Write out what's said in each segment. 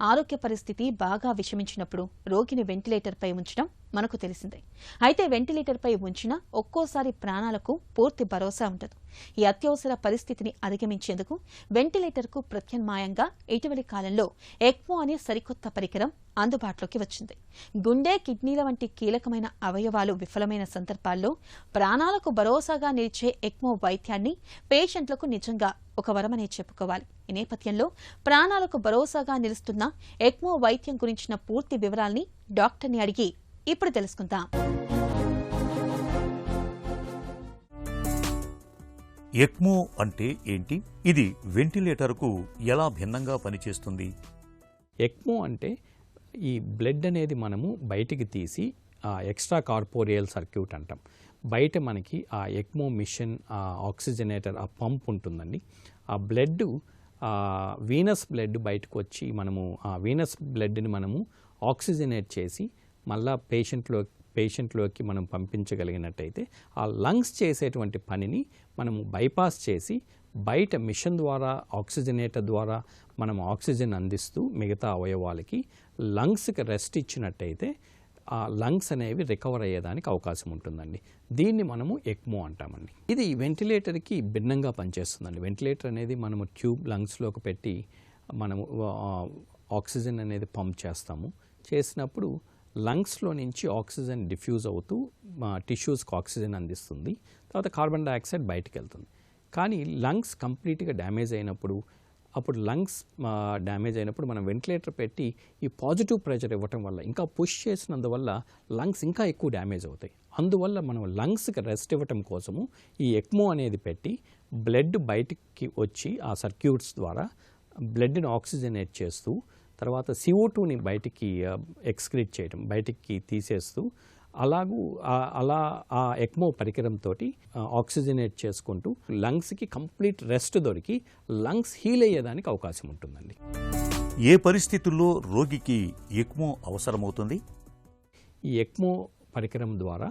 ఆరోగ్య పరిస్థితి బాగా విషమించినప్పుడు రోగిని వెంటిలేటర్పై ఉంచడం మనకు తెలిసిందే. అయితే వెంటిలేటర్పై ఉంచినా ఒక్కోసారి ప్రాణాలకు పూర్తి భరోసా ఉండదు. ఈ అత్యవసర పరిస్థితిని అధిగమించేందుకు వెంటిలేటర్కు ప్రత్యామ్నాయంగా ఇటీవలి కాలంలో ఎక్మో అనే సరికొత్త పరికరం అందుబాటులోకి వచ్చింది. గుండె, కిడ్నీల వంటి కీలకమైన అవయవాలు విఫలమైన సందర్భాల్లో ప్రాణాలకు భరోసాగా నిలిచే ఎక్మో వైద్యాన్ని పేషెంట్లకు నిజంగా ఒక వరమనే చెప్పుకోవాలి. ఈ నేపథ్యంలో ప్రాణాలకు భరోసాగా నిలుస్తున్న ఎక్మో వైద్యం గురించిన పూర్తి వివరాల్ని డాక్టర్ని అడిగి ఇప్పుడు తెలుసుకుందాం. ఎక్మో అంటే ఏంటి? ఇది వెంటిలేటర్కు ఎలా భిన్నంగా పనిచేస్తుంది? ఎక్మో అంటే ఈ బ్లడ్ అనేది మనము బయటికి తీసి ఎక్స్ట్రా కార్పోరియల్ సర్క్యూట్ అంటాం. బయట మనకి ఆ ఎక్మో మిషన్, ఆ ఆక్సిజనేటర్, ఆ పంప్ ఉంటుందండి. ఆ బ్లడ్, వీనస్ బ్లడ్ బయటకు వచ్చి మనము ఆ వీనస్ బ్లడ్ని మనము ఆక్సిజనేట్ చేసి మళ్ళా పేషెంట్లోకి మనం పంపించగలిగినట్టయితే ఆ లంగ్స్ చేసేటువంటి పనిని మనము బైపాస్ చేసి బయట మిషన్ ద్వారా, ఆక్సిజనేటర్ ద్వారా మనం ఆక్సిజన్ అందిస్తూ మిగతా అవయవాలకి లంగ్స్కి రెస్ట్ ఇచ్చినట్టయితే ఆ లంగ్స్ అనేవి రికవర్ అయ్యేదానికి అవకాశం ఉంటుందండి. దీన్ని మనము ఎక్మో అంటామండి. ఇది వెంటిలేటర్కి భిన్నంగా పనిచేస్తుందండి. వెంటిలేటర్ అనేది మనము ట్యూబ్ లంగ్స్లోకి పెట్టి మనము ఆక్సిజన్ అనేది పంప్ చేసినప్పుడు లంగ్స్లో నుంచి ఆక్సిజన్ డిఫ్యూజ్ అవుతూ టిష్యూస్కి ఆక్సిజన్ అందిస్తుంది. తర్వాత కార్బన్ డైఆక్సైడ్ బయటికి వెళ్తుంది. కానీ లంగ్స్ కంప్లీట్గా డ్యామేజ్ అయినప్పుడు, మనం వెంటిలేటర్ పెట్టి ఈ పాజిటివ్ ప్రెషర్ ఇవ్వటం వల్ల, ఇంకా పుష్ చేసినందువల్ల లంగ్స్ ఇంకా ఎక్కువ డ్యామేజ్ అవుతాయి. అందువల్ల మనం లంగ్స్కి రెస్ట్ ఇవ్వటం కోసము ఈ ఎక్మో అనేది పెట్టి బ్లడ్ బయటికి వచ్చి ఆ సర్క్యూట్స్ ద్వారా బ్లడ్ని ఆక్సిజనేట్ చేస్తూ, తర్వాత CO2ని బయటికి ఎక్స్క్రీట్ చేయడం, బయటికి తీసేస్తూ, అలా ఆ ఎక్మో పరికరంతో ఆక్సిజనేట్ చేసుకుంటూ లంగ్స్కి కంప్లీట్ రెస్ట్ దొరికి లంగ్స్ హీల్ అయ్యేదానికి అవకాశం ఉంటుందండి. ఏ పరిస్థితుల్లో రోగికి ఎక్మో అవసరమవుతుంది? ఈ ఎక్మో పరికరం ద్వారా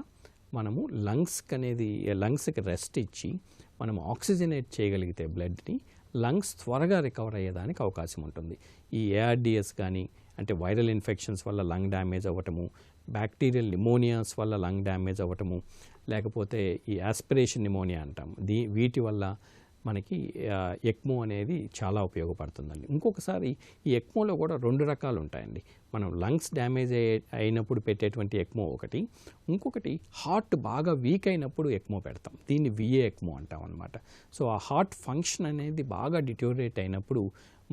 మనము లంగ్స్కి రెస్ట్ ఇచ్చి మనం ఆక్సిజనేట్ చేయగలిగితే బ్లడ్ని, లంగ్స్ త్వరగా రికవర్ అయ్యేదానికి అవకాశం ఉంటుంది. ఈ ARDS కానీ, అంటే వైరల్ ఇన్ఫెక్షన్స్ వల్ల లంగ్ డ్యామేజ్ అవ్వటము, బ్యాక్టీరియల్ నిమోనియాస్ వల్ల లంగ్ డ్యామేజ్ అవ్వటము, లేకపోతే ఈ ఆస్పిరేషన్ నిమోనియా అంటాం, వీటి వల్ల మనకి ఎక్మో అనేది చాలా ఉపయోగపడుతుందండి. ఇంకొకసారి ఈ ఎక్మోలో కూడా 2 రకాలు ఉంటాయండి. మనం లంగ్స్ డ్యామేజ్ అయినప్పుడు పెట్టేటువంటి ఎక్మో ఒకటి, ఇంకొకటి హార్ట్ బాగా వీక్ అయినప్పుడు ఎక్మో పెడతాం. దీన్ని VA ఎక్మో అంటాం అనమాట. సో ఆ హార్ట్ ఫంక్షన్ అనేది బాగా డిటోరియేట్ అయినప్పుడు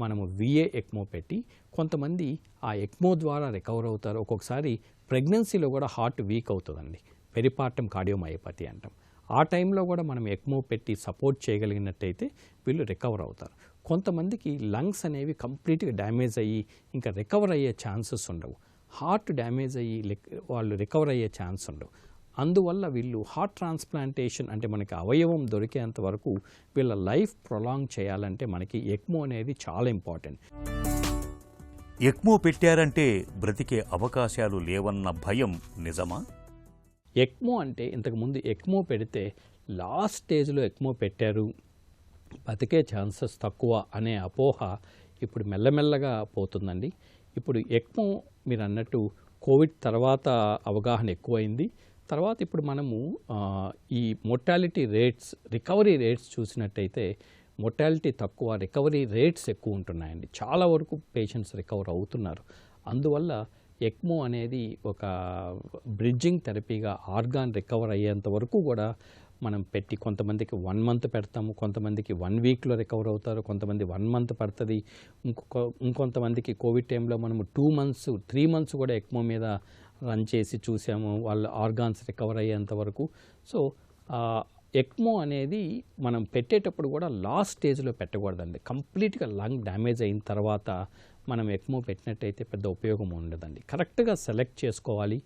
మనము VA ఎక్మో పెట్టి, కొంతమంది ఆ ఎక్మో ద్వారా రికవర్ అవుతారు. ఒక్కొక్కసారి ప్రెగ్నెన్సీలో కూడా హార్ట్ వీక్ అవుతుందండి, పెరిపార్టమ్ కార్డియోమయోపతి అంటాం. ఆ టైంలో కూడా మనం ఎక్మో పెట్టి సపోర్ట్ చేయగలిగినట్టయితే వీళ్ళు రికవర్ అవుతారు. కొంతమందికి లంగ్స్ అనేవి కంప్లీట్గా డ్యామేజ్ అయ్యి ఇంకా రికవర్ అయ్యే ఛాన్సెస్ ఉండవు. హార్ట్ డ్యామేజ్ అయ్యి వాళ్ళు రికవర్ అయ్యే ఛాన్స్ ఉండవు. అందువల్ల వీళ్ళు హార్ట్ ట్రాన్స్ప్లాంటేషన్, అంటే మనకి అవయవం దొరికేంత వరకు వీళ్ళ లైఫ్ ప్రొలాంగ్ చేయాలంటే మనకి ఎక్మో అనేది చాలా ఇంపార్టెంట్. ఎక్మో పెట్టారంటే బ్రతికే అవకాశాలు లేవన్న భయం నిజమా? ఎక్మో అంటే ఇంతకుముందు ఎక్మో పెడితే లాస్ట్ స్టేజ్లో ఎక్మో పెట్టారు, బతికే ఛాన్సెస్ తక్కువ అనే అపోహ ఇప్పుడు మెల్లమెల్లగా పోతుందండి. ఇప్పుడు ఎక్మో మీరు అన్నట్టు కోవిడ్ తర్వాత అవగాహన ఎక్కువైంది. తర్వాత ఇప్పుడు మనము ఈ మొర్టాలిటీ రేట్స్, రికవరీ రేట్స్ చూసినట్టయితే మొర్టాలిటీ తక్కువ, రికవరీ రేట్స్ ఎక్కువ ఉంటున్నాయండి. చాలా వరకు పేషెంట్స్ రికవర్ అవుతున్నారు. అందువల్ల ఎక్మో అనేది ఒక బ్రిడ్జింగ్ థెరపీగా ఆర్గాన్ రికవర్ అయ్యేంత వరకు కూడా మనం పెట్టి, కొంతమందికి 1 month పెడతాము, కొంతమందికి 1 weekలో రికవర్ అవుతారు, కొంతమంది 1 month పడుతుంది, ఇంకొంతమందికి కోవిడ్ టైంలో మనము 2 months 3 months కూడా ఎక్మో మీద రన్ చేసి చూసాము, వాళ్ళ ఆర్గాన్స్ రికవర్ అయ్యేంత వరకు. సో ఎక్మో అనేది మనం పెట్టేటప్పుడు కూడా లాస్ట్ స్టేజ్లో పెట్టకూడదండి. కంప్లీట్గా లంగ్ డ్యామేజ్ అయిన తర్వాత మనం ఎక్మో పెట్టినట్టయితే పెద్ద ఉపయోగం ఉండదండి. కరెక్ట్గా సెలెక్ట్ చేసుకోవాలి.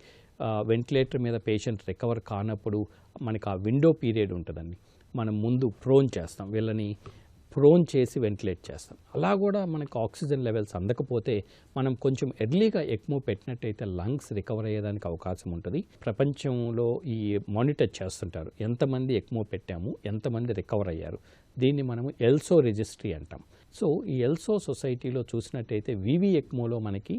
వెంటిలేటర్ మీద పేషెంట్ రికవర్ కానప్పుడు మనకు ఆ విండో పీరియడ్ ఉంటుందండి. మనం ముందు ప్రోన్ చేస్తాం, వీళ్ళని ప్రోన్ చేసి వెంటిలేట్ చేస్తాం. అలా కూడా మనకు ఆక్సిజన్ లెవెల్స్ అందకపోతే మనం కొంచెం ఎర్లీగా ఎక్మో పెట్టినట్టయితే లంగ్స్ రికవర్ అయ్యేదానికి అవకాశం ఉంటుంది. ప్రపంచంలో ఈ మానిటర్ చేస్తుంటారు, ఎంతమంది ఎక్మో పెట్టాము, ఎంతమంది రికవర్ అయ్యారు. దీన్ని మనము ఎల్సో రిజిస్ట్రీ అంటాం. సో ఈ ఎల్సో సొసైటీలో చూసినట్టయితే వివి ఎక్మోలో మనకి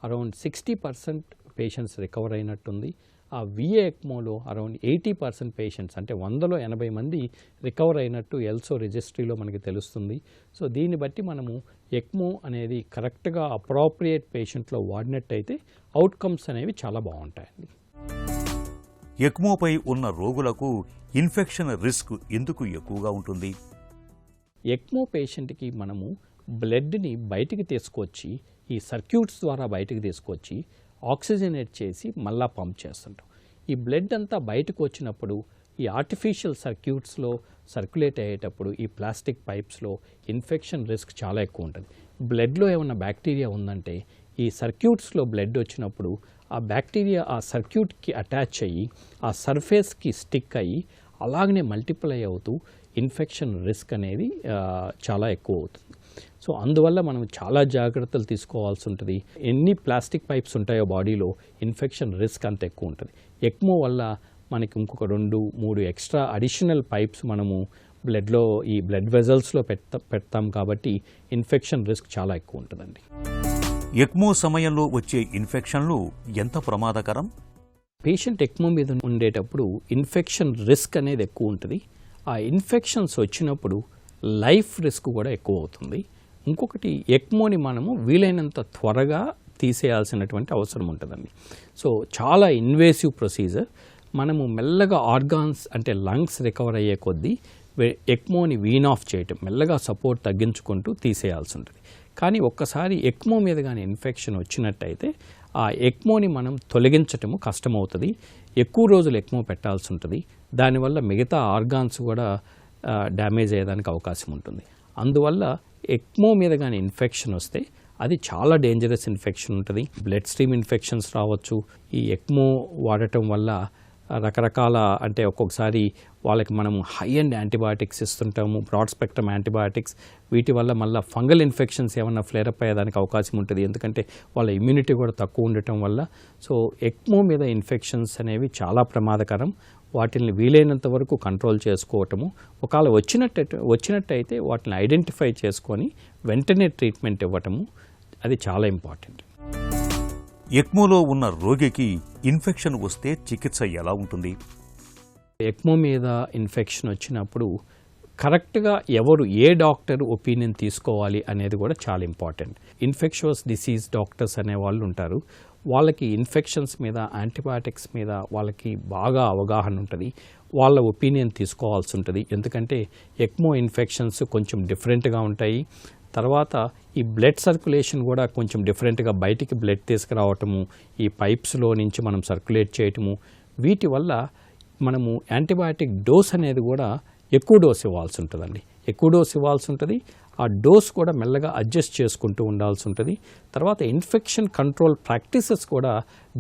అరౌండ్ 60% పేషెంట్స్ రికవర్ అయినట్టుంది. ఆ విఏ ఎక్మోలో అరౌండ్ 80% పేషెంట్స్, అంటే 100లో 80 మంది రికవర్ అయినట్టు ఎల్సో రిజిస్ట్రీలో మనకి తెలుస్తుంది. సో దీన్ని బట్టి మనము ఎక్మో అనేది కరెక్ట్గా అప్రాప్రియేట్ పేషెంట్లో వాడినట్టయితే అవుట్కమ్స్ అనేవి చాలా బాగుంటాయండి. ఎక్మోపై ఉన్న రోగులకు ఇన్ఫెక్షన్ రిస్క్ ఎందుకు ఎక్కువగా ఉంటుంది? ఎక్మో పేషెంట్కి మనము బ్లడ్ని బయటికి తీసుకొచ్చి ఈ సర్క్యూట్స్ ద్వారా బయటికి తీసుకొచ్చి ఆక్సిజనేట్ చేసి మళ్ళా పంప్ చేస్తుంటాం. ఈ బ్లడ్ అంతా బయటకు వచ్చినప్పుడు ఈ ఆర్టిఫిషియల్ సర్క్యూట్స్లో సర్క్యులేట్ అయ్యేటప్పుడు ఈ ప్లాస్టిక్ పైప్స్లో ఇన్ఫెక్షన్ రిస్క్ చాలా ఎక్కువ ఉంటుంది. బ్లడ్లో ఏమైనా బ్యాక్టీరియా ఉందంటే ఈ సర్క్యూట్స్లో బ్లడ్ వచ్చినప్పుడు ఆ బ్యాక్టీరియా ఆ సర్క్యూట్కి అటాచ్ అయ్యి ఆ సర్ఫేస్కి స్టిక్ అయ్యి అలాగనే మల్టిప్లై అవుతూ ఇన్ఫెక్షన్ రిస్క్ అనేది చాలా ఎక్కువ అవుతుంది. సో అందువల్ల మనం చాలా జాగ్రత్తలు తీసుకోవాల్సి ఉంటుంది. ఎన్ని ప్లాస్టిక్ పైప్స్ ఉంటాయో బాడీలో ఇన్ఫెక్షన్ రిస్క్ అంత ఎక్కువ ఉంటుంది. ఎక్మో వల్ల మనకి ఇంకొక 2-3 ఎక్స్ట్రా అడిషనల్ పైప్స్ మనము బ్లడ్లో ఈ బ్లడ్ వెజల్స్లో పెడతాం కాబట్టి ఇన్ఫెక్షన్ రిస్క్ చాలా ఎక్కువ ఉంటుందండి. ఎక్మో సమయంలో వచ్చే ఇన్ఫెక్షన్లు ఎంత ప్రమాదకరం? పేషెంట్ ఎక్మో మీద ఉండేటప్పుడు ఇన్ఫెక్షన్ రిస్క్ అనేది ఎక్కువ ఉంటుంది. ఆ ఇన్ఫెక్షన్స్ వచ్చినప్పుడు లైఫ్ రిస్క్ కూడా ఎక్కువ అవుతుంది. ఇంకొకటి ఎక్మోని మనము వీలైనంత త్వరగా తీసేయాల్సినటువంటి అవసరం ఉంటుందండి. సో చాలా ఇన్వేసివ్ ప్రొసీజర్. మనము మెల్లగా ఆర్గాన్స్ అంటే లంగ్స్ రికవర్ అయ్యే కొద్దీ ఎక్మోని వీన్ ఆఫ్ చేయటం, మెల్లగా సపోర్ట్ తగ్గించుకుంటూ తీసేయాల్సి ఉంటుంది. కానీ ఒక్కసారి ఎక్మో మీద కానీ ఇన్ఫెక్షన్ వచ్చినట్టయితే ఆ ఎక్మోని మనం తొలగించటము కష్టమవుతుంది. ఎక్కువ రోజులు ఎక్మో పెట్టాల్సి ఉంటుంది. దానివల్ల మిగతా ఆర్గాన్స్ కూడా డ్యామేజ్ అయ్యేదానికి అవకాశం ఉంటుంది. అందువల్ల ఎక్మో మీద కానీ ఇన్ఫెక్షన్ వస్తే అది చాలా డేంజరస్ ఇన్ఫెక్షన్ ఉంటుంది. బ్లడ్ స్ట్రీమ్ ఇన్ఫెక్షన్స్ రావచ్చు. ఈ ఎక్మో వాడటం వల్ల రకరకాల, అంటే ఒక్కొక్కసారి వాళ్ళకి మనము హై అండ్ యాంటీబయాటిక్స్ ఇస్తుంటాము, బ్రాడ్ స్పెక్ట్రమ్ యాంటీబయాటిక్స్. వీటి వల్ల మళ్ళీ ఫంగల్ ఇన్ఫెక్షన్స్ ఏమన్నా ఫ్లేరప్ అయ్యేదానికి అవకాశం ఉంటుంది, ఎందుకంటే వాళ్ళ ఇమ్యూనిటీ కూడా తక్కువ ఉండటం వల్ల. సో ఎక్మో మీద ఇన్ఫెక్షన్స్ అనేవి చాలా ప్రమాదకరం. వాటిని వీలైనంత వరకు కంట్రోల్ చేసుకోవటము, ఒకవేళ వచ్చినట్టయితే వాటిని ఐడెంటిఫై చేసుకొని వెంటనే ట్రీట్మెంట్ ఇవ్వటము, అది చాలా ఇంపార్టెంట్. ఎక్మోలో ఉన్న రోగికి ఇన్ఫెక్షన్ వస్తే చికిత్స ఎలా ఉంటుంది? ఎక్మో మీద ఇన్ఫెక్షన్ వచ్చినప్పుడు కరెక్ట్గా ఎవరు ఏ డాక్టర్ ఒపీనియన్ తీసుకోవాలి అనేది కూడా చాలా ఇంపార్టెంట్. ఇన్ఫెక్షస్ డిసీజ్ డాక్టర్స్ అనే వాళ్ళు ఉంటారు. వాళ్ళకి ఇన్ఫెక్షన్స్ మీద, యాంటీబయాటిక్స్ మీద వాళ్ళకి బాగా అవగాహన ఉంటుంది. వాళ్ళ ఒపీనియన్ తీసుకోవాల్సి ఉంటుంది. ఎందుకంటే ఎక్మో ఇన్ఫెక్షన్స్ కొంచెం డిఫరెంట్గా ఉంటాయి. తర్వాత ఈ బ్లడ్ సర్క్యులేషన్ కూడా కొంచెం డిఫరెంట్గా, బయటికి బ్లడ్ తీసుకురావటము, ఈ పైప్స్లో నుంచి మనం సర్క్యులేట్ చేయటము, వీటి వల్ల మనము యాంటీబయాటిక్ డోస్ అనేది కూడా ఎక్కువ డోస్ ఇవ్వాల్సి ఉంటుందండి. ఎక్కువ డోస్ ఇవ్వాల్సి ఉంటుంది. ఆ డోస్ కూడా మెల్లగా అడ్జస్ట్ చేసుకుంటూ ఉండాల్సి ఉంటుంది. తర్వాత ఇన్ఫెక్షన్ కంట్రోల్ ప్రాక్టీసెస్ కూడా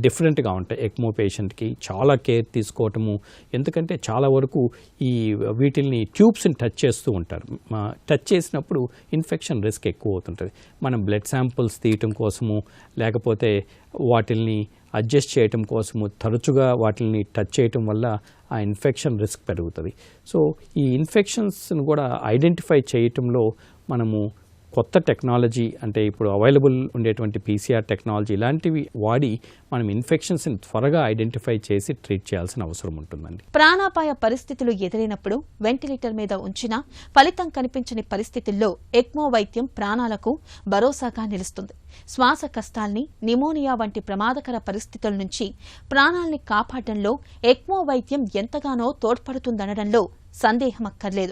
డిఫరెంట్గా ఉంటాయి. ఎక్మో పేషెంట్కి చాలా కేర్ తీసుకోవటము, ఎందుకంటే చాలా వరకు ఈ వీటిల్ని ట్యూబ్స్ని టచ్ చేస్తూ ఉంటారు. టచ్ చేసినప్పుడు ఇన్ఫెక్షన్ రిస్క్ ఎక్కువ అవుతుంటుంది. మనం బ్లడ్ శాంపుల్స్ తీయటం కోసము, లేకపోతే వాటిల్ని అడ్జస్ట్ చేయటం కోసము తరచుగా వాటిని టచ్ చేయటం వల్ల ఆ ఇన్ఫెక్షన్ రిస్క్ పెరుగుతుంది. సో ఈ ఇన్ఫెక్షన్స్ను కూడా ఐడెంటిఫై చేయటంలో మనము కొత్త టెక్నాలజీ, అంటే ఇప్పుడు అవైలబుల్ ఉండేటువంటి PCR టెక్నాలజీ ఇలాంటివి వాడి మనం ఇన్ఫెక్షన్స్ని త్వరగా ఐడెంటిఫై చేసి ట్రీట్ చేయాల్సిన అవసరం ఉంటుందండి. ప్రాణాపాయ పరిస్థితులు ఎదురైనప్పుడు వెంటిలేటర్ మీద ఉంచినా ఫలితం కనిపించని పరిస్థితుల్లో ఎక్మో వైద్యం ప్రాణాలకు భరోసాగా నిలుస్తుంది. శ్వాస కష్టాల్ని, నిమోనియా వంటి ప్రమాదకర పరిస్థితుల నుంచి ప్రాణాల్ని కాపాడడంలో ఎక్మో వైద్యం ఎంతగానో తోడ్పడుతుందనడంలో సందేహమక్కర్లేదు.